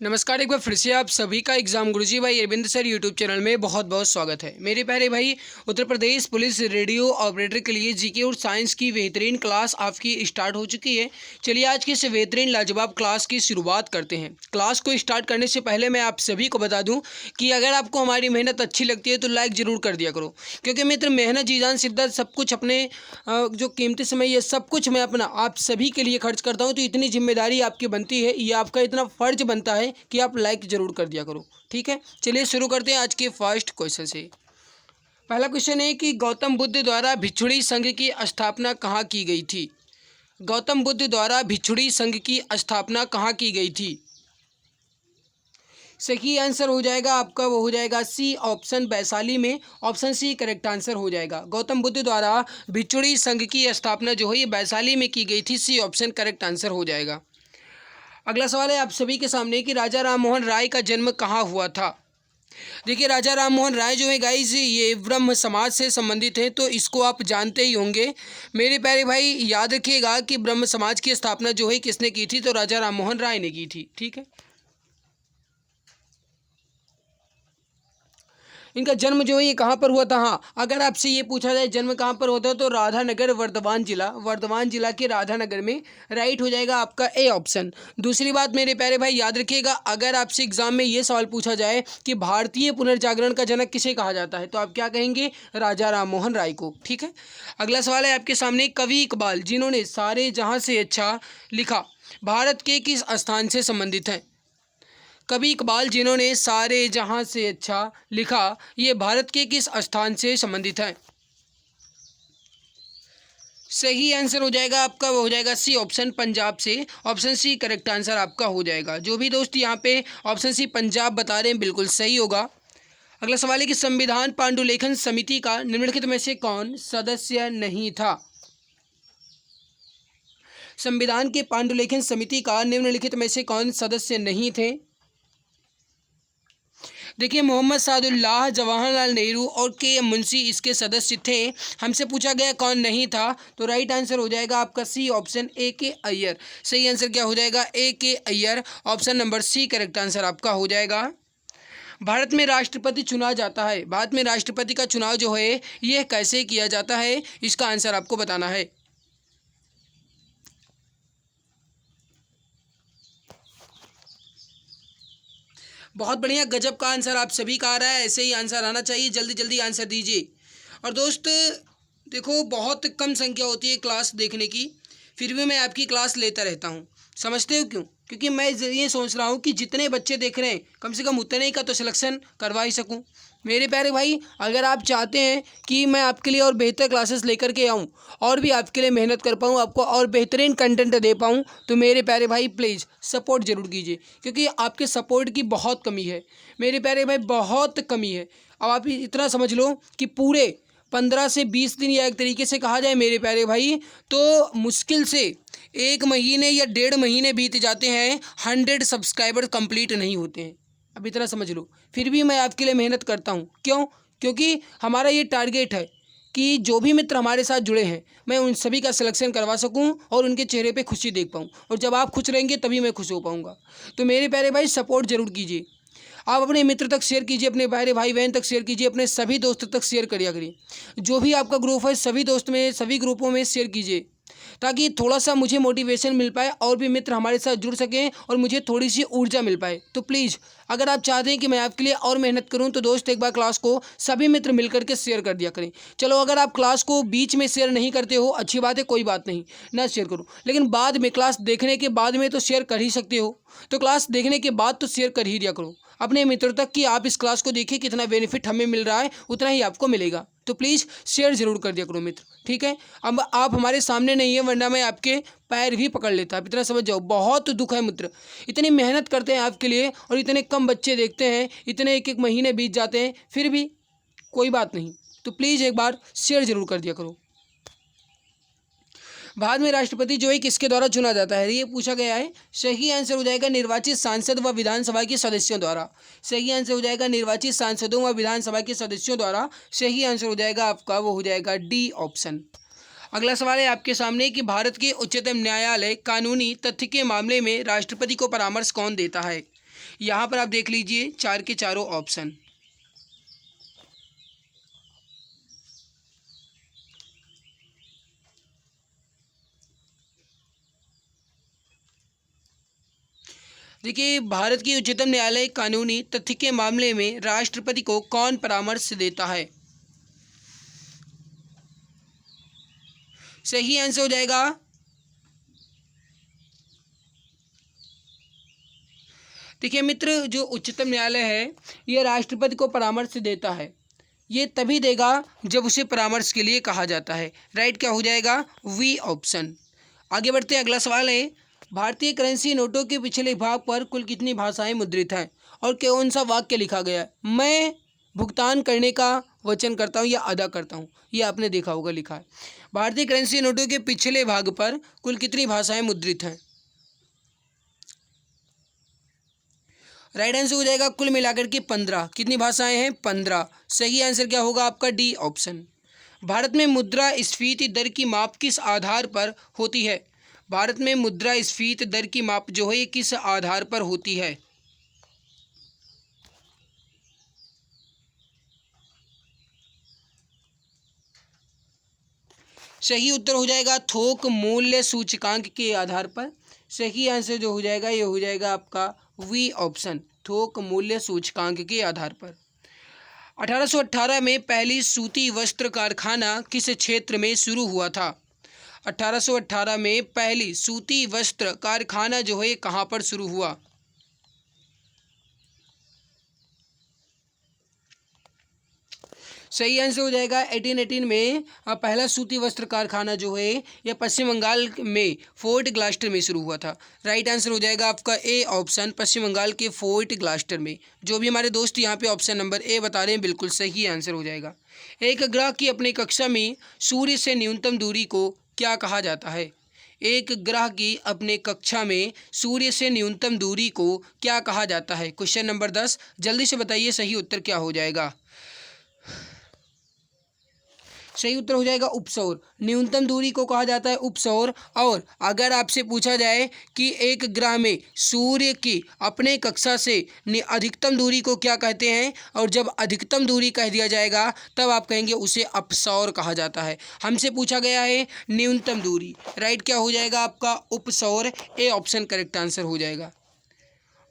नमस्कार। एक बार फिर से आप सभी का एग्जाम गुरुजी भाई अरविंद सर यूट्यूब चैनल में बहुत बहुत स्वागत है। मेरे प्यारे भाई, Uttar Pradesh police radio operator के लिए जीके और साइंस की बेहतरीन क्लास आपकी स्टार्ट हो चुकी है। चलिए आज की इस बेहतरीन लाजवाब क्लास की शुरुआत करते हैं। क्लास को स्टार्ट करने से पहले मैं आप सभी को बता दूँ कि अगर आपको हमारी मेहनत अच्छी लगती है तो लाइक ज़रूर कर दिया करो, क्योंकि मित्र मेहनत जी जान शिद्दत सब कुछ अपने जो कीमती समय ये सब कुछ मैं अपना आप सभी के लिए खर्च करता हूँ। तो इतनी जिम्मेदारी आपकी बनती है, ये आपका इतना फ़र्ज बनता है कि आप लाइक ज़रूर कर दिया करो। ठीक है, चलिए शुरू करते हैं आज के फर्स्ट क्वेश्चन से। पहला क्वेश्चन है कि गौतम बुद्ध द्वारा भिक्षुणी संघ की स्थापना कहाँ की गई थी। गौतम बुद्ध द्वारा भिक्षुणी संघ की स्थापना कहाँ की गई थी। सही आंसर हो जाएगा आपका, वो हो जाएगा सी ऑप्शन वैशाली में। ऑप्शन सी करेक्ट आंसर हो जाएगा। गौतम बुद्ध द्वारा भिक्षुणी संघ की स्थापना जो है ये वैशाली में की गई थी। सी ऑप्शन करेक्ट आंसर हो जाएगा। अगला सवाल है आप सभी के सामने कि राजा राममोहन राय का जन्म कहाँ हुआ था। देखिए, राजा राममोहन राय जो है गाइस ये ब्रह्म समाज से संबंधित है, तो इसको आप जानते ही होंगे। मेरे प्यारे भाई याद रखिएगा कि ब्रह्म समाज की स्थापना जो है किसने की थी, तो राजा राममोहन राय ने की थी। ठीक है, इनका जन्म जो है ये कहाँ पर हुआ था। हाँ, अगर आपसे ये पूछा जाए जन्म कहाँ पर होता है तो राधानगर वर्धमान जिला के राधानगर में राइट हो जाएगा आपका ए ऑप्शन। दूसरी बात मेरे प्यारे भाई याद रखिएगा, अगर आपसे एग्जाम में ये सवाल पूछा जाए कि भारतीय पुनर्जागरण का जनक किसे कहा जाता है, तो आप क्या कहेंगे, राजा राममोहन राय को। ठीक है, अगला सवाल है आपके सामने, कवि इकबाल जिन्होंने सारे जहाँ से अच्छा लिखा भारत के किस स्थान से संबंधित हैं। कवि इकबाल जिन्होंने सारे जहां से अच्छा लिखा ये भारत के किस स्थान से संबंधित है। सही आंसर हो जाएगा आपका, वो हो जाएगा सी ऑप्शन पंजाब से। ऑप्शन सी करेक्ट आंसर आपका हो जाएगा। जो भी दोस्त यहाँ पे ऑप्शन सी पंजाब बता रहे हैं बिल्कुल सही होगा। अगला सवाल है कि संविधान पांडुलेखन समिति का निम्नलिखित में से कौन सदस्य नहीं था। संविधान के पांडुलेखन समिति का निम्नलिखित में से कौन सदस्य नहीं थे। देखिए, मोहम्मद सादुल्लाह, जवाहरलाल नेहरू और के एम मुंशी इसके सदस्य थे। हमसे पूछा गया कौन नहीं था, तो राइट आंसर हो जाएगा आपका C option A K Iyer. सही आंसर क्या हो जाएगा, A K Iyer. Option number C correct answer आपका हो जाएगा। भारत में राष्ट्रपति चुना जाता है, भारत में राष्ट्रपति का चुनाव जो है यह कैसे किया जाता है, इसका आंसर आपको बताना है। बहुत बढ़िया, गजब का आंसर आप सभी का आ रहा है। ऐसे ही आंसर आना चाहिए, जल्दी जल्दी आंसर दीजिए। और दोस्त देखो, बहुत कम संख्या होती है क्लास देखने की, फिर भी मैं आपकी क्लास लेता रहता हूँ। समझते हो क्यों? क्योंकि मैं ये सोच रहा हूँ कि जितने बच्चे देख रहे हैं कम से कम उतने ही का तो सिलेक्शन करवा ही सकूँ। मेरे प्यारे भाई, अगर आप चाहते हैं कि मैं आपके लिए और बेहतर क्लासेस लेकर के आऊँ और भी आपके लिए मेहनत कर पाऊँ, आपको और बेहतरीन कंटेंट दे पाऊँ, तो मेरे प्यारे भाई प्लीज़ सपोर्ट ज़रूर कीजिए, क्योंकि आपके सपोर्ट की बहुत कमी है मेरे प्यारे भाई, बहुत कमी है। अब आप इतना समझ लो कि पूरे 15 से 20 दिन, या एक तरीके से कहा जाए मेरे प्यारे भाई तो मुश्किल से 1 महीने या 1.5 महीने बीत जाते हैं, 100 सब्सक्राइबर कंप्लीट नहीं होते हैं। अब इतना समझ लो, फिर भी मैं आपके लिए मेहनत करता हूँ। क्यों? क्योंकि हमारा ये टारगेट है कि जो भी मित्र हमारे साथ जुड़े हैं मैं उन सभी का सिलेक्शन करवा सकूं और उनके चेहरे पे खुशी देख पाऊं, और जब आप खुश रहेंगे तभी मैं खुश हो पाऊंगा। तो मेरे प्यारे भाई सपोर्ट जरूर कीजिए। आप अपने मित्र तक शेयर कीजिए, अपने प्यारे भाई बहन तक शेयर कीजिए, अपने सभी दोस्तों तक शेयर करिए करिए। जो भी आपका ग्रुप है सभी दोस्त में, सभी ग्रुपों में शेयर कीजिए, ताकि थोड़ा सा मुझे मोटिवेशन मिल पाए और भी मित्र हमारे साथ जुड़ सकें और मुझे थोड़ी सी ऊर्जा मिल पाए। तो प्लीज़ अगर आप चाहते हैं कि मैं आपके लिए और मेहनत करूं तो दोस्त एक बार क्लास को सभी मित्र मिलकर के शेयर कर दिया करें। चलो, अगर आप क्लास को बीच में शेयर नहीं करते हो अच्छी बात है, कोई बात नहीं, ना शेयर करो, लेकिन बाद में क्लास देखने के बाद में तो शेयर कर ही सकते हो। तो क्लास देखने के बाद तो शेयर कर ही दिया करो अपने मित्रों तक कि आप इस क्लास को देखिए, कितना बेनिफिट हमें मिल रहा है उतना ही आपको मिलेगा। तो प्लीज़ शेयर ज़रूर कर दिया करो मित्र। ठीक है, अब आप हमारे सामने नहीं है, वरना मैं आपके पैर भी पकड़ लेता। आप इतना समझ जाओ, बहुत दुख है मित्र, इतनी मेहनत करते हैं आपके लिए और इतने कम बच्चे देखते हैं, इतने एक एक महीने बीत जाते हैं, फिर भी कोई बात नहीं। तो प्लीज़ एक बार शेयर ज़रूर कर दिया करो। भारत में राष्ट्रपति जो है किसके द्वारा चुना जाता है, ये पूछा गया है। सही आंसर हो जाएगा निर्वाचित सांसद व विधानसभा के सदस्यों द्वारा। सही आंसर हो जाएगा निर्वाचित सांसदों व विधानसभा के सदस्यों द्वारा। सही आंसर हो जाएगा आपका, वो हो जाएगा डी ऑप्शन। अगला सवाल है आपके सामने कि भारत के उच्चतम न्यायालय कानूनी तथ्य के मामले में राष्ट्रपति को परामर्श कौन देता है। यहाँ पर आप देख लीजिए चार के चारों ऑप्शन। देखिए, भारत की उच्चतम न्यायालय कानूनी तथ्य के मामले में राष्ट्रपति को कौन परामर्श देता है? सही आंसर हो जाएगा, देखिए मित्र, जो उच्चतम न्यायालय है यह राष्ट्रपति को परामर्श देता है। ये तभी देगा जब उसे परामर्श के लिए कहा जाता है। राइट क्या हो जाएगा? B option. आगे बढ़ते हैं, अगला सवाल है, भारतीय करेंसी नोटों के पिछले भाग पर कुल कितनी भाषाएं मुद्रित हैं और कौन सा वाक्य लिखा गया है? मैं भुगतान करने का वचन करता हूँ या अदा करता हूँ, ये आपने देखा होगा लिखा है। भारतीय करेंसी नोटों के पिछले भाग पर कुल कितनी भाषाएं मुद्रित हैं? राइट आंसर हो जाएगा कुल मिलाकर के 15। कितनी भाषाएं हैं? 15। सही आंसर क्या होगा आपका? D option. भारत में मुद्रा स्फीति दर की माप किस आधार पर होती है? भारत में मुद्रा स्फीति दर की माप जो है ये किस आधार पर होती है? सही उत्तर हो जाएगा थोक मूल्य सूचकांक के आधार पर। सही आंसर जो हो जाएगा ये हो जाएगा आपका वी ऑप्शन, थोक मूल्य सूचकांक के आधार पर। 1818 में पहली सूती वस्त्र कारखाना किस क्षेत्र में शुरू हुआ था? 1818 में पहली सूती वस्त्र कारखाना जो है कहाँ पर शुरू हुआ? सही आंसर हो जाएगा 1818 में पहला सूती वस्त्र कारखाना जो है यह पश्चिम बंगाल में फोर्ट ग्लास्टर में शुरू हुआ था। राइट आंसर हो जाएगा आपका ए ऑप्शन, पश्चिम बंगाल के फोर्ट ग्लास्टर में। जो भी हमारे दोस्त यहाँ पे ऑप्शन नंबर ए बता रहे हैं बिल्कुल सही आंसर हो जाएगा। एक ग्रह की अपनी कक्षा में सूर्य से न्यूनतम दूरी को क्या कहा जाता है? एक ग्रह की अपने कक्षा में सूर्य से न्यूनतम दूरी को क्या कहा जाता है? क्वेश्चन नंबर 10, जल्दी से बताइए सही उत्तर क्या हो जाएगा? सही उत्तर हो जाएगा उपसौर। न्यूनतम दूरी को कहा जाता है उपसौर। और अगर आपसे पूछा जाए कि एक ग्रह में सूर्य की अपने कक्षा से अधिकतम दूरी को क्या कहते हैं, और जब अधिकतम दूरी कह दिया जाएगा तब आप कहेंगे उसे अपसौर कहा जाता है। हमसे पूछा गया है न्यूनतम दूरी। राइट क्या हो जाएगा आपका? उपसौर। ए ऑप्शन करेक्ट आंसर हो जाएगा।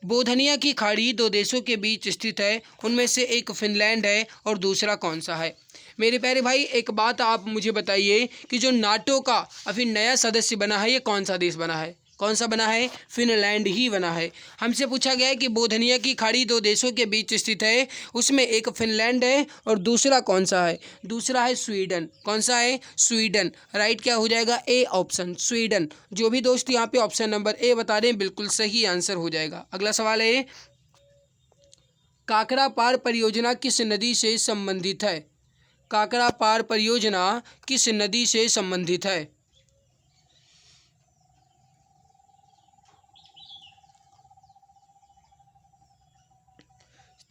बोधनिया की खाड़ी दो देशों के बीच स्थित है, उनमें से एक फिनलैंड है और दूसरा कौन सा है? मेरे प्यारे भाई, एक बात आप मुझे बताइए कि जो नाटो का अभी नया सदस्य बना है ये कौन सा देश बना है? कौन सा बना है? फिनलैंड ही बना है। हमसे पूछा गया है कि बोधनिया की खाड़ी दो देशों के बीच स्थित है, उसमें एक फिनलैंड है और दूसरा कौन सा है? दूसरा है स्वीडन। कौन सा है? स्वीडन। राइट क्या हो जाएगा? A option, Sweden. जो भी दोस्त यहाँ पे ऑप्शन नंबर ए बता रहे हैं बिल्कुल सही आंसर हो जाएगा। अगला सवाल है, काकरा पार परियोजना किस नदी से संबंधित है? काकरा पार परियोजना किस नदी से संबंधित है?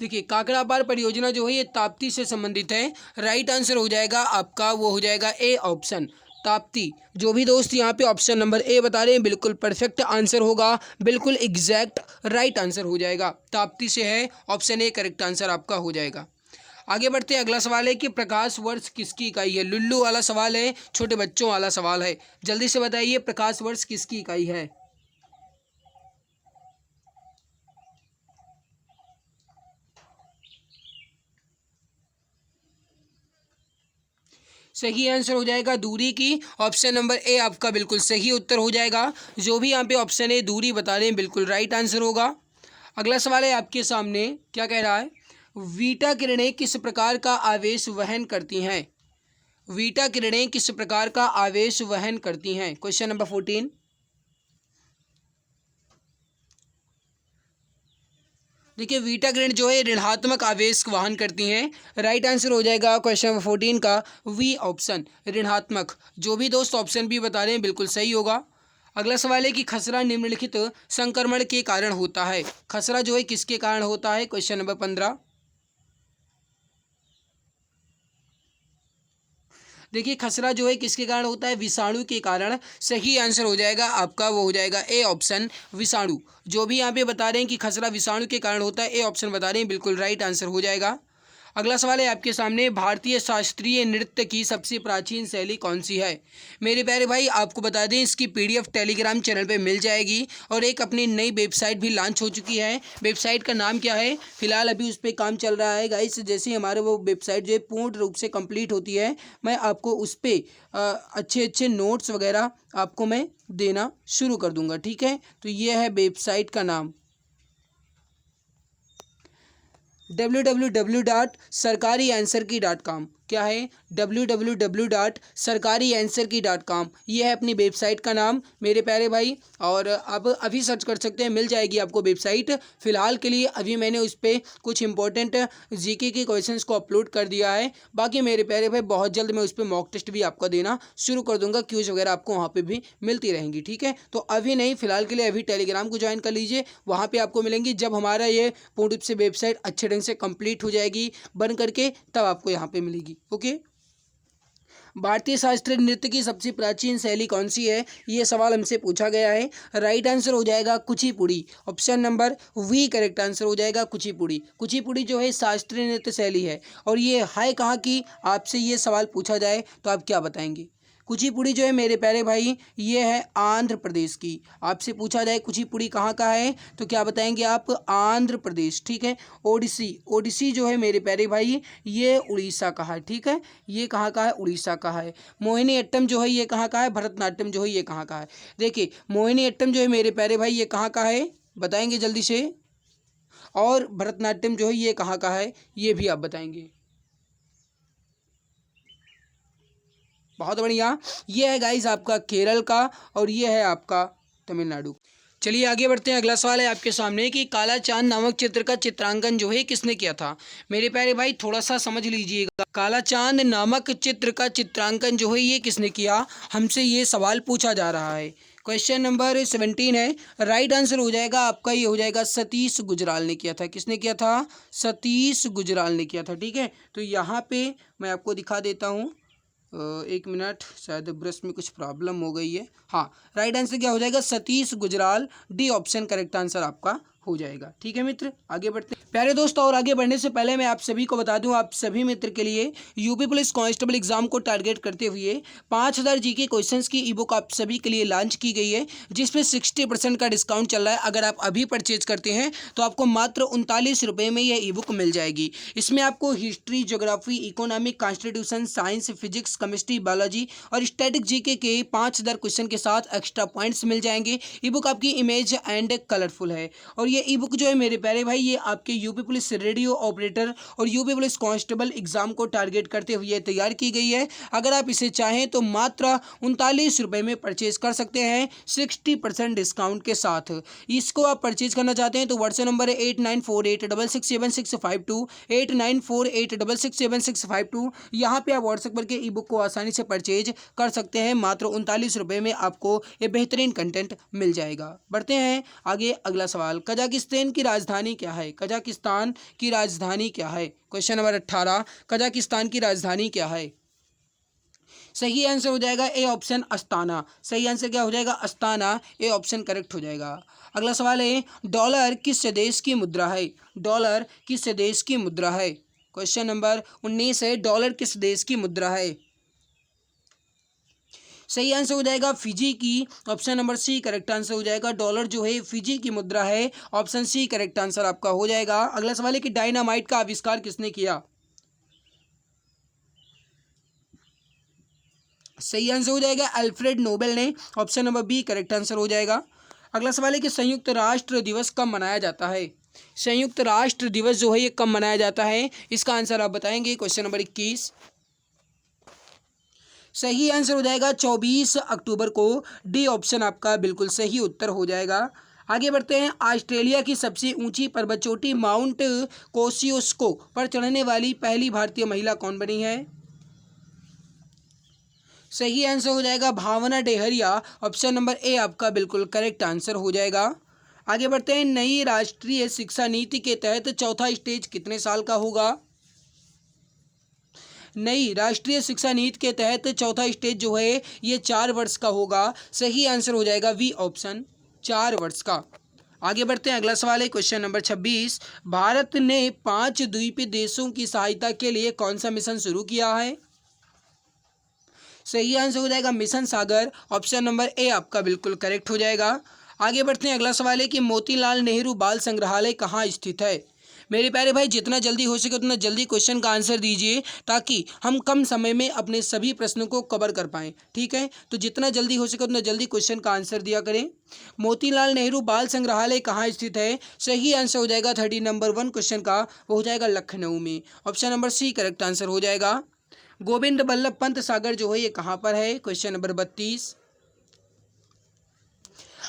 देखिए, काकरा पार परियोजना जो है ये ताप्ती से संबंधित है। राइट आंसर हो जाएगा आपका, वो हो जाएगा ए ऑप्शन, ताप्ती। जो भी दोस्त यहाँ पे ऑप्शन नंबर ए बता रहे हैं बिल्कुल परफेक्ट आंसर होगा, बिल्कुल एग्जैक्ट राइट आंसर हो जाएगा। ताप्ती से है, ऑप्शन ए करेक्ट आंसर आपका हो जाएगा। आगे बढ़ते हैं, अगला सवाल है कि प्रकाश वर्ष किसकी इकाई है? लुल्लू वाला सवाल है, छोटे बच्चों वाला सवाल है। जल्दी से बताइए प्रकाश वर्ष किसकी इकाई है? सही आंसर हो जाएगा दूरी की। ऑप्शन नंबर ए आपका बिल्कुल सही उत्तर हो जाएगा। जो भी यहाँ पे ऑप्शन ए दूरी बता रहे हैं बिल्कुल राइट आंसर होगा। अगला सवाल है आपके सामने, क्या कह रहा है? वीटा किरणें किस प्रकार का आवेश वहन करती हैं? वीटा किरणें किस प्रकार का आवेश वहन करती हैं? Question number 14। देखिए, वीटा किरण जो है ऋणात्मक आवेश वहन करती हैं। राइट आंसर हो जाएगा क्वेश्चन नंबर 14 का वी ऑप्शन, ऋणात्मक। जो भी दोस्त ऑप्शन बी बता रहे हैं बिल्कुल सही होगा। अगला सवाल है कि खसरा निम्नलिखित संक्रमण के कारण होता है। खसरा जो है किसके कारण होता है? Question number 15। देखिए खसरा जो है किसके कारण होता है, विषाणु के कारण। सही आंसर हो जाएगा आपका, वो हो जाएगा ए ऑप्शन विषाणु। जो भी यहाँ पे बता रहे हैं कि खसरा विषाणु के कारण होता है, ए ऑप्शन बता रहे हैं, बिल्कुल राइट आंसर हो जाएगा। अगला सवाल है आपके सामने, भारतीय शास्त्रीय नृत्य की सबसे प्राचीन शैली कौन सी है। मेरे प्यारे भाई आपको बता दें इसकी पीडीएफ टेलीग्राम चैनल पे मिल जाएगी और एक अपनी नई वेबसाइट भी लॉन्च हो चुकी है। वेबसाइट का नाम क्या है, फिलहाल अभी उस पर काम चल रहा है गाइस। जैसे ही हमारे वो वेबसाइट जो है पूर्ण रूप से कंप्लीट होती है, मैं आपको उस पर अच्छे अच्छे नोट्स वगैरह आपको मैं देना शुरू कर दूंगा, ठीक है। तो ये है वेबसाइट का नाम www.sarkarianswerkey.com। क्या है, www.sarkarianswerkey.com। ये है अपनी वेबसाइट का नाम मेरे प्यारे भाई। और अब अभी सर्च कर सकते हैं, मिल जाएगी आपको वेबसाइट। फ़िलहाल के लिए अभी मैंने उस पर कुछ इंपॉर्टेंट जीके के क्वेश्चंस को अपलोड कर दिया है। बाकी मेरे प्यारे भाई बहुत जल्द मैं उस पर मॉक टेस्ट भी आपका देना शुरू कर दूंगा, क्यूज वगैरह आपको वहाँ पर भी मिलती रहेंगी, ठीक है। तो अभी नहीं, फिलहाल के लिए अभी टेलीग्राम को ज्वाइन कर लीजिए, वहाँ पर आपको मिलेंगी। जब हमारा ये पूर्ण रूप से वेबसाइट अच्छे ढंग से कंप्लीट हो जाएगी बन करके, तब आपको यहाँ पे मिलेगी, ओके। भारतीय शास्त्रीय नृत्य की सबसे प्राचीन शैली कौन सी है, ये सवाल हमसे पूछा गया है। राइट आंसर हो जाएगा Kuchipudi. Option number B correct answer हो जाएगा कुचिपुड़ी। कुचिपुड़ी जो है शास्त्रीय नृत्य शैली है। और ये है कहाँ की, आपसे ये सवाल पूछा जाए तो आप क्या बताएंगे। कुचिपुड़ी जो है मेरे प्यारे भाई ये है आंध्र प्रदेश की। आपसे पूछा जाए कुचिपुड़ी कहाँ का है तो क्या बताएंगे आप, आंध्र प्रदेश, ठीक है। ओडिसी, ओडिसी जो है मेरे प्यारे भाई ये उड़ीसा का है, ठीक है। ये कहाँ का है, उड़ीसा का है। मोहिनी अट्टम जो है ये कहाँ का है, भरतनाट्यम जो है ये कहाँ का है। देखिए मोहिनी अट्टम जो है मेरे प्यारे भाई ये कहाँ का है, बताएंगे जल्दी से। और भरतनाट्यम जो है ये कहाँ का है, ये भी आप बताएंगे। बहुत बढ़िया। ये है गाइस आपका केरल का और ये है आपका तमिलनाडु। चलिए आगे बढ़ते हैं। अगला सवाल है आपके सामने कि काला चांद नामक चित्र का चित्रांकन जो है किसने किया था। मेरे प्यारे भाई थोड़ा सा समझ लीजिएगा, काला चांद नामक चित्र का चित्रांकन जो है ये किसने किया, हमसे ये सवाल पूछा जा रहा है। क्वेश्चन नंबर 17 है। राइट आंसर हो जाएगा आपका, ये हो जाएगा सतीश गुजराल ने किया था। किसने किया था, सतीश गुजराल ने किया था, ठीक है। तो यहाँ पे मैं आपको दिखा देता हूँ, एक मिनट, शायद ब्रश में कुछ प्रॉब्लम हो गई है। हाँ, राइट आंसर क्या हो जाएगा, Satish Gujral. D option correct answer आपका हो जाएगा, ठीक है मित्र। आगे बढ़ते हैं प्यारे दोस्तों, और आगे बढ़ने से पहले मैं आप सभी को बता दूं, आप सभी मित्र के लिए यूपी पुलिस कांस्टेबल एग्जाम को टारगेट करते हुए 5000 जीके क्वेश्चंस की ई बुक आप सभी के लिए लॉन्च की गई है, जिसमें 60% का डिस्काउंट चल रहा है। अगर आप अभी परचेज करते हैं तो आपको मात्र 39 रुपये में यह ई बुक मिल जाएगी। इसमें आपको history, geography, economic, constitution, science, physics, chemistry, biology और स्टैटिक जीके के 5000 क्वेश्चन के साथ एक्स्ट्रा पॉइंट्स मिल जाएंगे। ई बुक आपकी इमेज एंड कलरफुल है। और ये ई बुक जो है मेरे प्यारे भाई ये आपके यूपी पुलिस रेडियो ऑपरेटर और यूपी पुलिस कांस्टेबल एग्जाम को टारगेट करते हुए तैयार की गई है। अगर आप इसे चाहें तो मात्र 39 रुपये में परचेज कर सकते हैं 60% डिस्काउंट के साथ। इसको आप परचेज करना चाहते हैं तो व्हाट्सएप नंबर है 8948667652 8948667652। यहाँ पे आप व्हाट्सएप करके ई बुक को आसानी से परचेज कर सकते हैं। मात्र 39 रुपये में आपको ये बेहतरीन कंटेंट मिल जाएगा। बढ़ते हैं आगे। अगला सवाल, कजाकिस्तान की राजधानी क्या है। कजाकिस्तान की राजधानी क्या है। क्वेश्चन नंबर 18, कजाकिस्तान की राजधानी क्या है। सही आंसर हो जाएगा ए ऑप्शन अस्ताना। सही आंसर क्या हो जाएगा, अस्ताना। ए ऑप्शन करेक्ट हो जाएगा। अगला सवाल है, डॉलर किस देश की मुद्रा है। डॉलर किस देश की मुद्रा है। क्वेश्चन नंबर 19 है, डॉलर किस देश की मुद्रा है। सही आंसर हो जाएगा फिजी की। Option number C correct answer हो जाएगा। डॉलर जो है फिजी की मुद्रा है। ऑप्शन सी करेक्ट आंसर आपका हो जाएगा। अगला सवाल है कि डायनामाइट का आविष्कार किसने किया। सही आंसर हो जाएगा अल्फ्रेड नोबेल ने। Option number B correct answer हो जाएगा। अगला सवाल है कि संयुक्त राष्ट्र दिवस कब मनाया जाता है। संयुक्त राष्ट्र दिवस जो है ये कब मनाया जाता है, इसका आंसर आप बताएंगे। Question number 21। सही आंसर हो जाएगा 24 अक्टूबर को। डी ऑप्शन आपका बिल्कुल सही उत्तर हो जाएगा। आगे बढ़ते हैं। ऑस्ट्रेलिया की सबसे ऊंची पर्वत चोटी माउंट कोसियोस्को पर चढ़ने वाली पहली भारतीय महिला कौन बनी है। सही आंसर हो जाएगा भावना डेहरिया। ऑप्शन नंबर ए आपका बिल्कुल करेक्ट आंसर हो जाएगा। आगे बढ़ते हैं। नई राष्ट्रीय शिक्षा नीति के तहत चौथा स्टेज कितने साल का होगा। नई राष्ट्रीय शिक्षा नीति के तहत चौथा स्टेज जो है ये 4 वर्ष का होगा। सही आंसर हो जाएगा वी ऑप्शन, 4 वर्ष का। आगे बढ़ते हैं, अगला सवाल है क्वेश्चन नंबर 26। भारत ने 5 द्वीपीय देशों की सहायता के लिए कौन सा मिशन शुरू किया है? सही आंसर हो जाएगा mission Sagar, option number A आपका बिल्कुल करेक्ट हो जाएगा। आगे बढ़ते हैं, अगला सवाल है कि मोतीलाल नेहरू बाल संग्रहालय कहाँ स्थित है? मेरे प्यारे भाई जितना जल्दी हो सके उतना जल्दी क्वेश्चन का आंसर दीजिए ताकि हम कम समय में अपने सभी प्रश्नों को कवर कर पाएँ, ठीक है? तो जितना जल्दी हो सके उतना जल्दी क्वेश्चन का आंसर दिया करें। मोतीलाल नेहरू बाल संग्रहालय कहाँ स्थित है? सही आंसर हो जाएगा 30 नंबर 1 क्वेश्चन का, वो हो जाएगा लखनऊ में, option number C correct answer हो जाएगा। गोविंद बल्लभ पंत सागर जो है ये कहाँ पर है? Question number 32।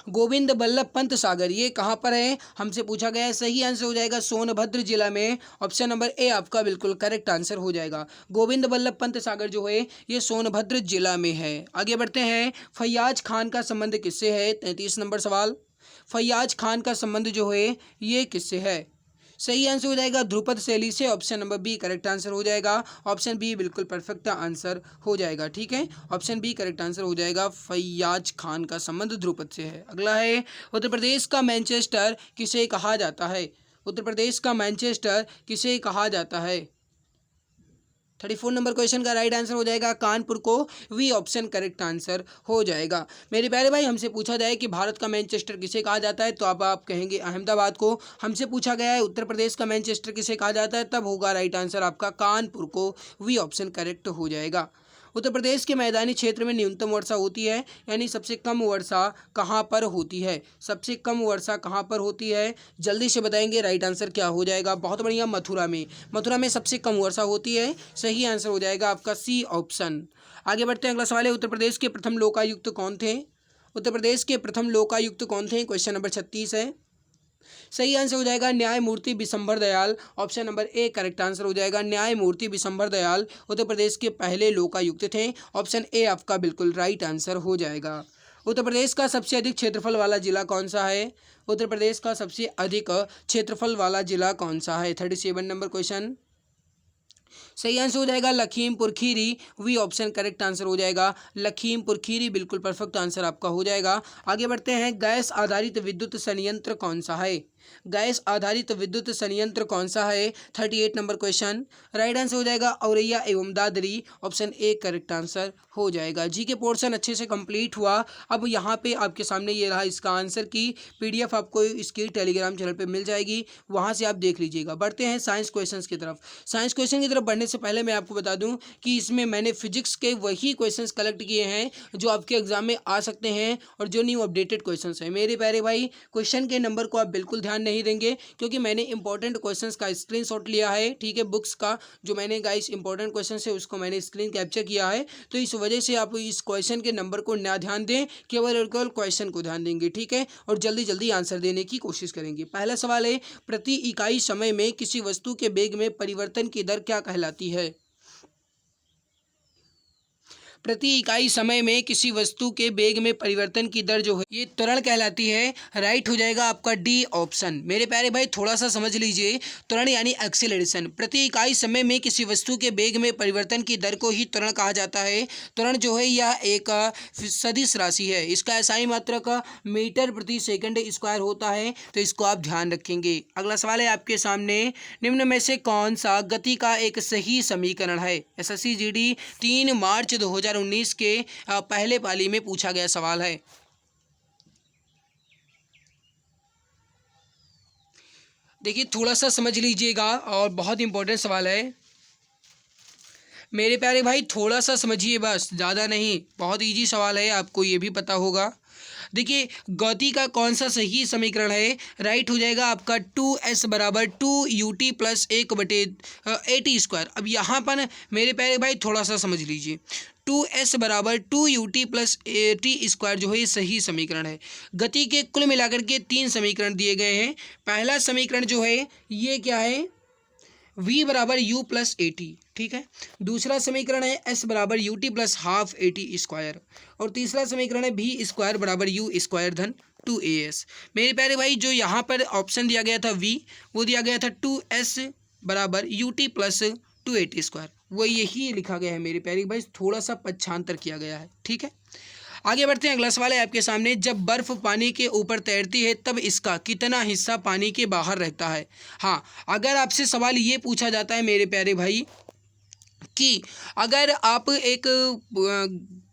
गोविंद बल्लभ पंत सागर ये कहाँ पर है हमसे पूछा गया है। सही आंसर हो जाएगा सोनभद्र जिला में, ऑप्शन नंबर ए आपका बिल्कुल करेक्ट आंसर हो जाएगा। गोविंद बल्लभ पंत सागर जो है ये सोनभद्र जिला में है। आगे बढ़ते हैं, फैयाज खान का संबंध किससे है? 33 नंबर सवाल, फैयाज खान का संबंध जो है ये किससे है? सही आंसर हो जाएगा ध्रुपद शैली से, option number B correct answer हो जाएगा। ऑप्शन बी बिल्कुल परफेक्ट आंसर हो जाएगा, ठीक है? ऑप्शन बी करेक्ट आंसर हो जाएगा, फैयाज खान का संबंध ध्रुपद से है। अगला है, उत्तर प्रदेश का मैनचेस्टर किसे कहा जाता है? उत्तर प्रदेश का मैनचेस्टर किसे कहा जाता है? 34 नंबर क्वेश्चन का राइट आंसर हो जाएगा कानपुर को, वी ऑप्शन करेक्ट आंसर हो जाएगा। मेरे प्यारे भाई हमसे पूछा जाए कि भारत का मैनचेस्टर किसे कहा जाता है तो अब आप कहेंगे अहमदाबाद को। हमसे पूछा गया है उत्तर प्रदेश का मैनचेस्टर किसे कहा जाता है, तब होगा राइट आंसर आपका कानपुर को, वी ऑप्शन करेक्ट हो जाएगा। उत्तर प्रदेश के मैदानी क्षेत्र में न्यूनतम वर्षा होती है, यानी सबसे कम वर्षा कहाँ पर होती है? सबसे कम वर्षा कहाँ पर होती है? जल्दी से बताएंगे राइट आंसर क्या हो जाएगा। बहुत बढ़िया, मथुरा में, मथुरा में सबसे कम वर्षा होती है। सही आंसर हो जाएगा आपका सी ऑप्शन। आगे बढ़ते हैं, अगला सवाल है, उत्तर प्रदेश के प्रथम लोकायुक्त कौन थे? उत्तर प्रदेश के प्रथम लोकायुक्त कौन थे? क्वेश्चन नंबर 36 है। सही आंसर हो जाएगा न्यायमूर्ति Bishambar Dayal, option number A correct answer हो जाएगा। न्यायमूर्ति बिशंबर दयाल उत्तर प्रदेश के पहले लोकायुक्त थे, ऑप्शन ए आपका बिल्कुल राइट आंसर हो जाएगा। उत्तर प्रदेश का सबसे अधिक क्षेत्रफल वाला जिला कौन सा है? उत्तर प्रदेश का सबसे अधिक क्षेत्रफल वाला जिला कौन सा है? 37 नंबर क्वेश्चन। सही आंसर हो जाएगा Lakhimpur Kheri, B option correct answer हो जाएगा। लखीमपुर खीरी बिल्कुल परफेक्ट आंसर आपका हो जाएगा। आगे बढ़ते हैं, गैस आधारित विद्युत संयंत्र कौन सा है? गैस आधारित विद्युत संयंत्र कौन सा है? 38 नंबर क्वेश्चन। राइट आंसर हो जाएगा औरैया एवं Dadri, option A correct answer हो जाएगा। जी के पोर्शन अच्छे से कंप्लीट हुआ। अब यहाँ पे आपके सामने ये रहा इसका आंसर की पीडीएफ आपको इसकी टेलीग्राम चैनल पे मिल जाएगी, वहाँ से आप देख लीजिएगा। बढ़ते हैं साइंस क्वेश्चंस की तरफ। साइंस क्वेश्चन की तरफ बढ़ने से पहले मैं आपको बता दूं कि इसमें मैंने फिजिक्स के वही क्वेश्चंस कलेक्ट किए हैं जो आपके एग्जाम में आ सकते हैं और जो न्यू अपडेटेड क्वेश्चंस हैं। मेरे प्यारे भाई क्वेश्चन के नंबर को आप बिल्कुल ध्यान नहीं देंगे क्योंकि मैंने इंपॉर्टेंट क्वेश्चंस का स्क्रीनशॉट लिया है, ठीक है? बुक्स का जो मैंने गाइस इंपॉर्टेंट क्वेश्चन है उसको मैंने स्क्रीन कैप्चर किया है, तो इस वजह से आप इस क्वेश्चन के नंबर को ना ध्यान दें, केवल और केवल क्वेश्चन को ध्यान देंगे, ठीक है? और जल्दी जल्दी आंसर देने की कोशिश करेंगे। पहला सवाल है, प्रति इकाई समय में किसी वस्तु के वेग में परिवर्तन की दर क्या कहलाती है? प्रति इकाई समय में किसी वस्तु के वेग में परिवर्तन की दर जो है ये त्वरण कहलाती है। राइट हो जाएगा आपका डी ऑप्शन। मेरे प्यारे भाई थोड़ा सा समझ लीजिए, त्वरण यानी एक्सीलरेशन। प्रति इकाई समय में किसी वस्तु के वेग में परिवर्तन की दर को ही त्वरण कहा जाता है। त्वरण जो है यह एक सदिश राशि है, इसका एसआई मात्रक मीटर प्रति सेकंड स्क्वायर होता है, तो इसको आप ध्यान रखेंगे। अगला सवाल है आपके सामने, निम्न में से कौन सा गति का एक सही समीकरण है? एसएससी जीडी 3 मार्च 2019 के पहले पाली में पूछा गया सवाल है। देखिए थोड़ा सा समझ लीजिएगा और बहुत इंपॉर्टेंट सवाल है मेरे प्यारे भाई, थोड़ा सा समझिए बस, ज़्यादा नहीं। बहुत इजी सवाल है, आपको ये भी पता होगा। देखिए गति का कौन सा सही समीकरण है? राइट हो जाएगा आपका 2s बराबर 2ut प्लस 1/8t²। अब यहाँ पर मेरे प्यारे भाई थोड़ा सा समझ लीजिए, 2s बराबर 2ut प्लस t² जो है ये सही समीकरण है। गति के कुल मिलाकर के 3 समीकरण दिए गए हैं। पहला समीकरण जो है ये क्या है? v बराबर u प्लस ए टी, ठीक है। दूसरा समीकरण है s बराबर u T plus half A T square, और तीसरा समीकरण है v स्क्वायर बराबर u स्क्वायर धन 2as। मेरे प्यारे भाई जो यहाँ पर ऑप्शन दिया गया था v, वो दिया गया था 2s बराबर u T plus 2a T square. वो यही लिखा गया है मेरे प्यारे भाई, थोड़ा सा पक्षांतर किया गया है। ठीक है, आगे बढ़ते हैं। अगला सवाल है आपके सामने, जब बर्फ पानी के ऊपर तैरती है तब इसका कितना हिस्सा पानी के बाहर रहता है। हाँ, अगर आपसे सवाल ये पूछा जाता है मेरे प्यारे भाई कि अगर आप एक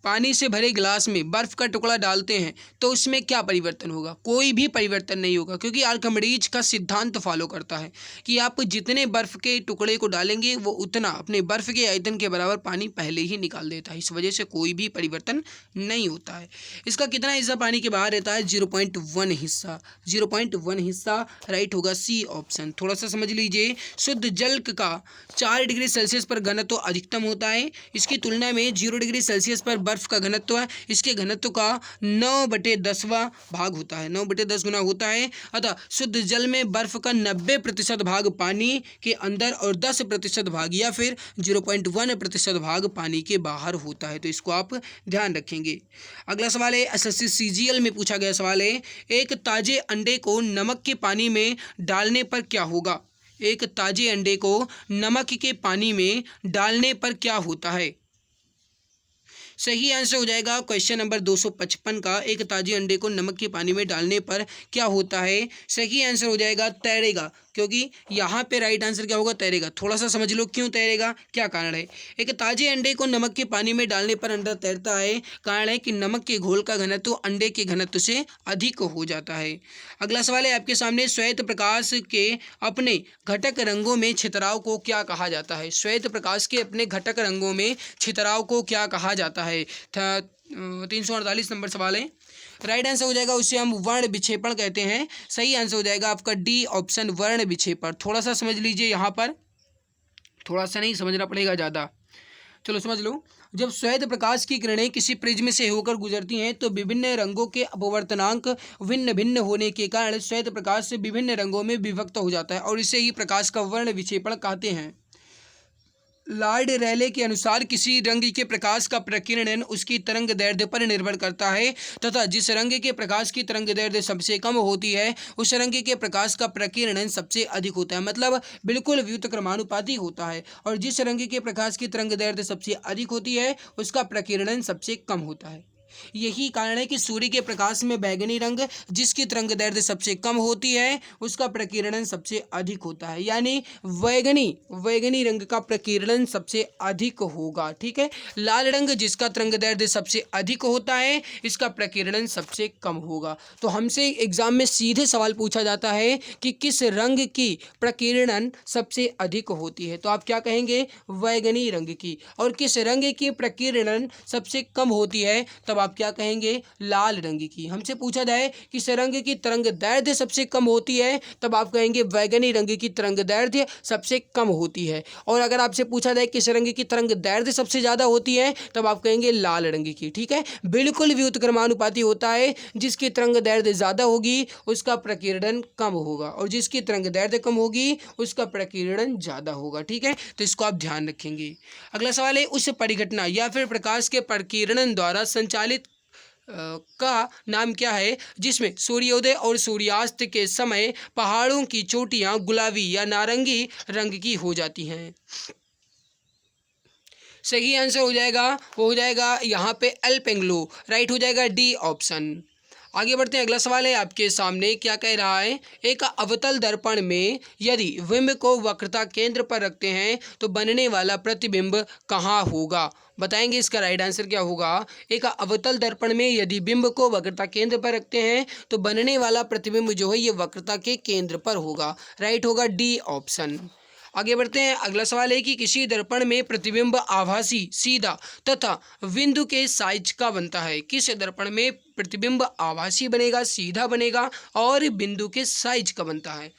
पानी से भरे गिलास में बर्फ का टुकड़ा डालते हैं तो उसमें क्या परिवर्तन होगा, कोई भी परिवर्तन नहीं होगा, क्योंकि आर्किमिडीज का सिद्धांत फॉलो करता है कि आप जितने बर्फ के टुकड़े को डालेंगे वो उतना अपने बर्फ के आयतन के बराबर पानी पहले ही निकाल देता है। इस वजह से कोई भी परिवर्तन नहीं होता है। इसका कितना हिस्सा पानी के बाहर रहता है, 0.1 हिस्सा। 0.1 हिस्सा राइट होगा, सी ऑप्शन। थोड़ा सा समझ लीजिए, शुद्ध जल का 4 डिग्री सेल्सियस पर घनत्व अधिकतम होता है, इसकी तुलना में 0 डिग्री सेल्सियस पर बर्फ का घनत्व है, इसके घनत्व का 9/10वां भाग होता है, 9/10 गुना होता है। अतः शुद्ध जल में बर्फ का 90% भाग पानी के अंदर और 10% भाग या फिर 0.1% भाग पानी के बाहर होता है। तो इसको आप ध्यान रखेंगे। अगला सवाल है, एसएससी सीजीएल में पूछा गया सवाल है, एक ताजे अंडे को नमक के पानी में डालने पर क्या होगा। एक ताजे अंडे को नमक के पानी में डालने पर क्या होता है। सही आंसर हो जाएगा क्वेश्चन नंबर 255 का, एक ताजे अंडे को नमक के पानी में डालने पर क्या होता है। सही आंसर हो जाएगा तैरेगा, क्योंकि यहाँ पे राइट आंसर क्या होगा, तैरेगा। थोड़ा सा समझ लो क्यों तैरेगा, क्या कारण है। एक ताजे अंडे को नमक के पानी में डालने पर अंडा तैरता है, कारण है कि नमक के घोल का घनत्व अंडे के घनत्व से अधिक हो जाता है। अगला सवाल है आपके सामने, श्वेत प्रकाश के अपने घटक रंगों में छितराव को क्या कहा जाता है। श्वेत प्रकाश के अपने घटक रंगों में छितराव को क्या कहा जाता है। 348 नंबर सवाल है। राइट आंसर हो जाएगा, उसे हम वर्ण विक्षेपण कहते हैं। सही आंसर हो जाएगा आपका डी ऑप्शन, वर्ण विक्षेपण। थोड़ा सा समझ लीजिए, यहाँ पर थोड़ा सा नहीं समझना पड़ेगा ज़्यादा, चलो समझ लो। जब श्वेत प्रकाश की किरणें किसी प्रिज्म से होकर गुजरती हैं तो विभिन्न रंगों के अपवर्तनांक भिन्न भिन्न होने के कारण श्वेत प्रकाश से विभिन्न रंगों में विभक्त हो जाता है और इसे ही प्रकाश का वर्ण विक्षेपण कहते हैं। लॉर्ड रैले के अनुसार किसी रंग के प्रकाश का प्रकीर्णन उसकी तरंग दैर्ध्य पर निर्भर करता है तथा जिस रंग के प्रकाश की तरंग दैर्ध्य सबसे कम होती है उस रंग के प्रकाश का प्रकीर्णन सबसे अधिक होता है। मतलब बिल्कुल व्युत्क्रमानुपाती होता है, और जिस रंग के प्रकाश की तरंग दैर्ध्य सबसे अधिक होती है उसका प्रकीर्णन सबसे कम होता है। यही कारण है कि सूर्य के प्रकाश में बैगनी रंग जिसकी तरंग दैर्ध्य सबसे कम होती है उसका प्रकीर्णन सबसे अधिक होता है, यानी बैगनी रंग का प्रकीर्णन सबसे अधिक होगा। ठीक है, लाल रंग जिसका तरंग दैर्ध्य सबसे अधिक होता है इसका प्रकीर्णन सबसे कम होगा। तो हमसे एग्जाम में सीधे सवाल पूछा जाता है कि किस रंग की प्रकीर्णन सबसे अधिक होती है, तो आप क्या कहेंगे, बैगनी रंग की। और किस रंग की प्रकीर्णन सबसे कम होती है, तब आप क्या कहेंगे, लाल रंग की। हमसे पूछा जाए किस रंग की तरंग दैर्ध्य सबसे कम होती है, तब आप कहेंगे बैगनी रंग की तरंग दैर्ध्य सबसे कम होती है। और अगर आपसे पूछा जाए किस रंग की तरंग दैर्ध्य सबसे ज़्यादा होती है, तब आप कहेंगे लाल रंग की। ठीक है, बिल्कुल व्युत्क्रमानुपाती होता है, जिसकी तरंग दैर्ध्य ज़्यादा होगी उसका प्रकीर्णन कम होगा और जिसकी तरंग दैर्ध्य कम होगी उसका प्रकीर्णन ज़्यादा होगा। ठीक है, तो इसको आप ध्यान रखेंगे। अगला सवाल है, उस परिघटना या फिर प्रकाश के प्रकीर्णन द्वारा संचालित का नाम क्या है जिसमें सूर्योदय और सूर्यास्त के समय पहाड़ों की चोटियां गुलाबी या नारंगी रंग की हो जाती हैं। सही आंसर हो जाएगा, वो हो जाएगा यहाँ पे अल्पेंग्लो। राइट हो जाएगा डी ऑप्शन। आगे बढ़ते हैं, अगला सवाल है आपके सामने, क्या कह रहा है, एक अवतल दर्पण में यदि बिंब को वक्रता केंद्र पर रखते हैं तो बनने वाला प्रतिबिंब कहाँ होगा। बताएंगे इसका राइट आंसर क्या होगा। एक अवतल दर्पण में यदि बिंब को वक्रता केंद्र पर रखते हैं तो बनने वाला प्रतिबिंब जो है ये वक्रता के केंद्र पर होगा। राइट होगा डी ऑप्शन। आगे बढ़ते हैं, अगला सवाल है कि किसी दर्पण में प्रतिबिंब आभासी, सीधा तथा बिंदु के साइज का बनता है। किस दर्पण में प्रतिबिंब आभासी बनेगा, सीधा बनेगा और बिंदु के साइज का बनता है।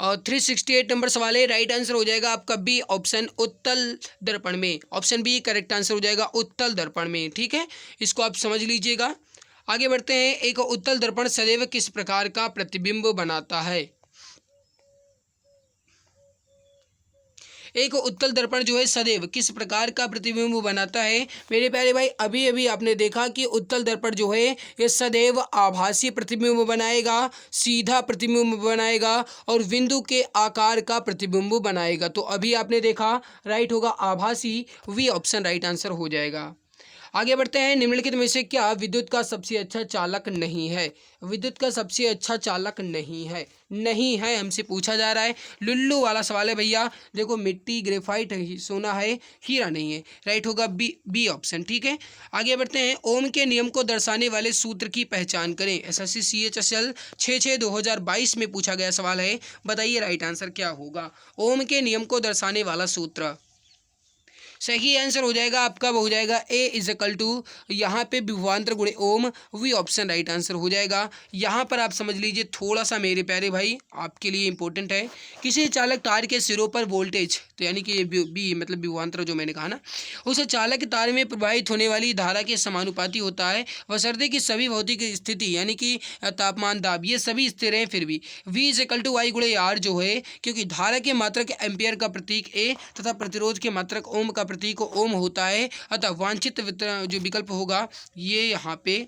और 368 नंबर सवाल है, राइट आंसर हो जाएगा आपका बी ऑप्शन, उत्तल दर्पण में। ऑप्शन बी करेक्ट आंसर हो जाएगा, उत्तल दर्पण में। ठीक है, इसको आप समझ लीजिएगा। आगे बढ़ते हैं, एक उत्तल दर्पण सदैव किस प्रकार का प्रतिबिंब बनाता है। एक उत्तल दर्पण जो है सदैव किस प्रकार का प्रतिबिंब बनाता है? मेरे प्यारे भाई, अभी अभी आपने देखा कि उत्तल दर्पण जो है ये सदैव आभासी प्रतिबिंब बनाएगा, सीधा प्रतिबिंब बनाएगा और बिंदु के आकार का प्रतिबिंब बनाएगा। तो अभी आपने देखा, राइट होगा आभासी, वी ऑप्शन राइट आंसर हो जाएगा। आगे बढ़ते हैं। निम्नलिखित में से क्या विद्युत का सबसे अच्छा चालक नहीं है? विद्युत का सबसे अच्छा चालक नहीं है, नहीं है हमसे पूछा जा रहा है। लुल्लू वाला सवाल है भैया। देखो, मिट्टी, ग्रेफाइट, सोना है, हीरा नहीं है। राइट होगा बी ऑप्शन। ठीक है, आगे बढ़ते हैं। ओम के नियम को दर्शाने वाले सूत्र की पहचान करें। एसएससी CHSL 6/6/2022 में पूछा गया सवाल है। बताइए राइट आंसर क्या होगा? ओम के नियम को दर्शाने वाला सूत्र, सही आंसर हो जाएगा आपका, हो जाएगा ए इज इक्वल टू, यहाँ पे विभवांतर गुणे ओम, वी ऑप्शन राइट आंसर हो जाएगा। यहाँ पर आप समझ लीजिए थोड़ा सा मेरे प्यारे भाई आपके लिए इंपॉर्टेंट है। किसी चालक तार के सिरों पर वोल्टेज, तो यानी कि ये बी मतलब विभवांतर जो मैंने कहा ना, उस चालक तार में प्रवाहित होने वाली धारा के समानुपाती होता है, बशर्ते कि सभी भौतिक स्थिति यानी कि तापमान, दाब, ये सभी स्थिर हैं। फिर भी वी इज इक्वल टू आई गुणे आर जो है, क्योंकि धारा के मात्रक एम्पियर का प्रतीक ए तथा प्रतिरोध के मात्रक ओम का प्रतीक ओम होता है, अतः वांछित जो विकल्प होगा ये यहाँ पे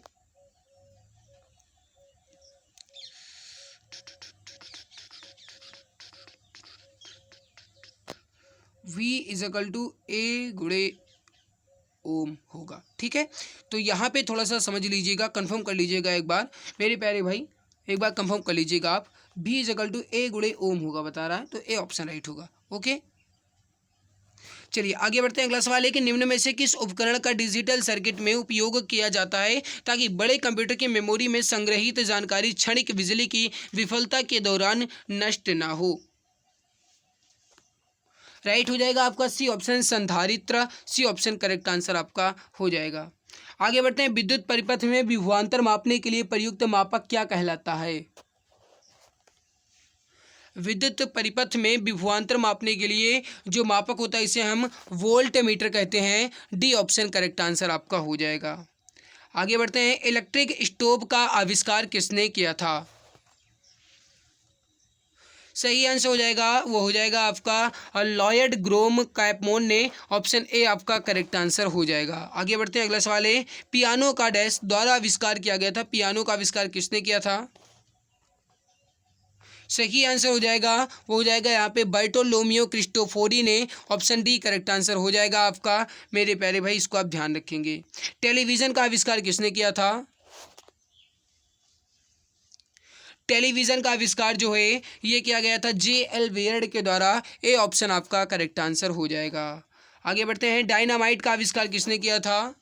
V इज इक्वल टू ए गुणे ओम होगा। ठीक है, तो यहाँ पे थोड़ा सा समझ लीजिएगा, कंफर्म कर लीजिएगा एक बार मेरे प्यारे भाई, एक बार कंफर्म कर लीजिएगा आप। V इज इक्वल टू ए गुणे ओम होगा बता रहा है, तो ए ऑप्शन राइट होगा। ओके, चलिए आगे बढ़ते हैं। अगला सवाल है कि निम्न में से किस उपकरण का डिजिटल सर्किट में उपयोग किया जाता है ताकि बड़े कंप्यूटर की मेमोरी में संग्रहित जानकारी क्षणिक बिजली की विफलता के दौरान नष्ट ना हो? राइट हो जाएगा आपका सी ऑप्शन, संधारित्र, सी ऑप्शन करेक्ट आंसर आपका हो जाएगा। आगे बढ़ते हैं। विद्युत परिपथ में विभवांतर मापने के लिए प्रयुक्त मापक क्या कहलाता है? विद्युत परिपथ में विभवांतर मापने के लिए जो मापक होता है इसे हम वोल्ट मीटर कहते हैं। डी ऑप्शन करेक्ट आंसर आपका हो जाएगा। आगे बढ़ते हैं। इलेक्ट्रिक स्टोव का आविष्कार किसने किया था? सही आंसर हो जाएगा, वो हो जाएगा आपका लॉयड ग्रोम कैपमोन ने। ऑप्शन ए आपका करेक्ट आंसर हो जाएगा। आगे बढ़ते हैं। अगला सवाल है, पियानो का डैश द्वारा आविष्कार किया गया था? पियानो का आविष्कार किसने किया था? सही आंसर हो जाएगा, वो हो जाएगा यहाँ पे बर्टोलोमियो क्रिस्टोफोरी ने। ऑप्शन डी करेक्ट आंसर हो जाएगा आपका मेरे प्यारे भाई, इसको आप ध्यान रखेंगे। टेलीविज़न का आविष्कार किसने किया था? टेलीविज़न का आविष्कार जो है ये किया गया था J.L. वेयर्ड के द्वारा। ए ऑप्शन आपका करेक्ट आंसर हो जाएगा। आगे बढ़ते हैं। डायनामाइट का आविष्कार किसने किया था?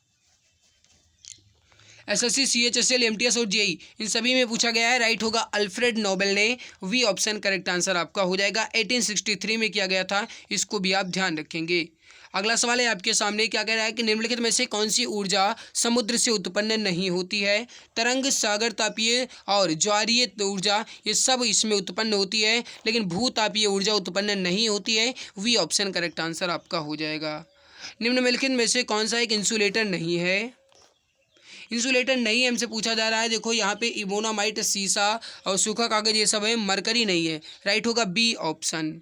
एसएससी CHSL MTS और JEE इन सभी में पूछा गया है। राइट होगा अल्फ्रेड नोबेल ने। वी ऑप्शन करेक्ट आंसर आपका हो जाएगा। 1863 में किया गया था, इसको भी आप ध्यान रखेंगे। अगला सवाल है आपके सामने, क्या कह रहा है कि निम्नलिखित में से कौन सी ऊर्जा समुद्र से उत्पन्न नहीं होती है? तरंग, सागर तापीय और ज्वारीय ऊर्जा ये सब इसमें उत्पन्न होती है, लेकिन भूतापीय ऊर्जा उत्पन्न नहीं होती है। वी ऑप्शन करेक्ट आंसर आपका हो जाएगा। निम्नलिखित में से कौन सा एक इंसुलेटर नहीं है? इंसुलेटर नहीं हमसे पूछा जा रहा है। देखो यहाँ पे इबोनामाइट, शीशा और सूखा कागज ये सब है, मरकरी नहीं है। राइट होगा बी ऑप्शन।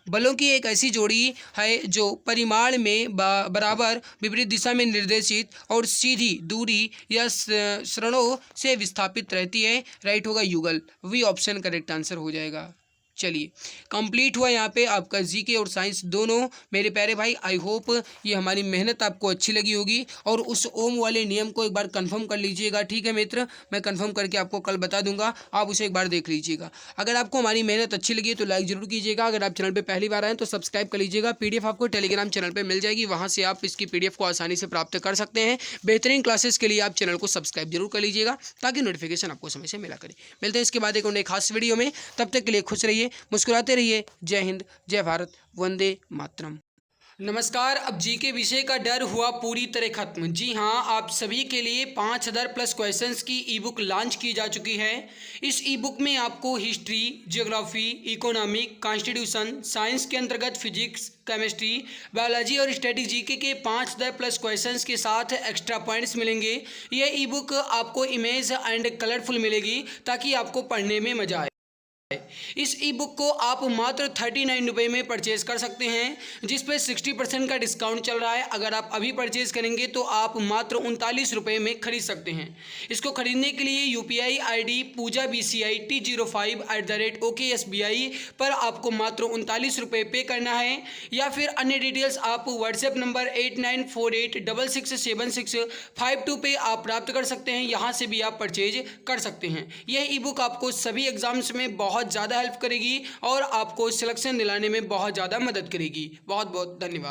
बलों की एक ऐसी जोड़ी है जो परिमाण में बराबर विपरीत दिशा में निर्देशित और सीधी दूरी या श्रेणों से विस्थापित रहती है। राइट होगा युगल। वी ऑप्शन करेक्ट आंसर हो जाएगा। चलिए कंप्लीट हुआ यहाँ पे आपका जीके और साइंस दोनों मेरे प्यारे भाई। आई होप ये हमारी मेहनत आपको अच्छी लगी होगी और उस ओम वाले नियम को एक बार कंफर्म कर लीजिएगा। ठीक है मित्र, मैं कंफर्म करके आपको कल बता दूंगा, आप उसे एक बार देख लीजिएगा। अगर आपको हमारी मेहनत अच्छी लगी है तो लाइक जरूर कीजिएगा। अगर आप चैनल पर पहली बार आए तो सब्सक्राइब कर लीजिएगा। PDF आपको टेलीग्राम चैनल पर मिल जाएगी, वहाँ से आप इसकी PDF को आसानी से प्राप्त कर सकते हैं। बेहतरीन क्लासेस के लिए आप चैनल को सब्सक्राइब जरूर कर लीजिएगा ताकि नोटिफिकेशन आपको समय से मिला करे। मिलते हैं इसके बाद एक और नई खास वीडियो में, तब तक के लिए खुश रहिए, मुस्कुराते रहिए। जय हिंद, जय भारत, वंदे मातरम। नमस्कार। अब जीके विषय का डर हुआ पूरी तरह खत्म। जी हाँ, आप सभी के लिए 5000 प्लस क्वेश्चंस की ई बुक लॉन्च की जा चुकी है। इस ई बुक में आपको history, geography, economic, constitution, science के अंतर्गत फिजिक्स, केमिस्ट्री, बायोलॉजी और स्टैटिक जीके के 5000 प्लस क्वेश्चंस के साथ एक्स्ट्रा पॉइंट्स मिलेंगे। यह ई बुक आपको इमेज एंड कलरफुल मिलेगी ताकि आपको पढ़ने में मजा आए। इस ई बुक को आप मात्र 39 रुपये में परचेज कर सकते हैं, जिस पे 60% का डिस्काउंट चल रहा है। अगर आप अभी परचेज करेंगे तो आप मात्र 39 रुपये में खरीद सकते हैं। इसको खरीदने के लिए UPI ID पूजा BCI T05@OKSBI पर आपको मात्र 39 रुपये पे करना है, या फिर अन्य डिटेल्स आप व्हाट्सएप नंबर 8948667652 पे आप प्राप्त कर सकते हैं। यहाँ से भी आप परचेज कर सकते हैं। यह ई बुक आपको सभी एग्जाम्स में बहुत ज़्यादा हेल्प करेगी और आपको सिलेक्शन दिलाने में बहुत ज़्यादा मदद करेगी। बहुत बहुत धन्यवाद।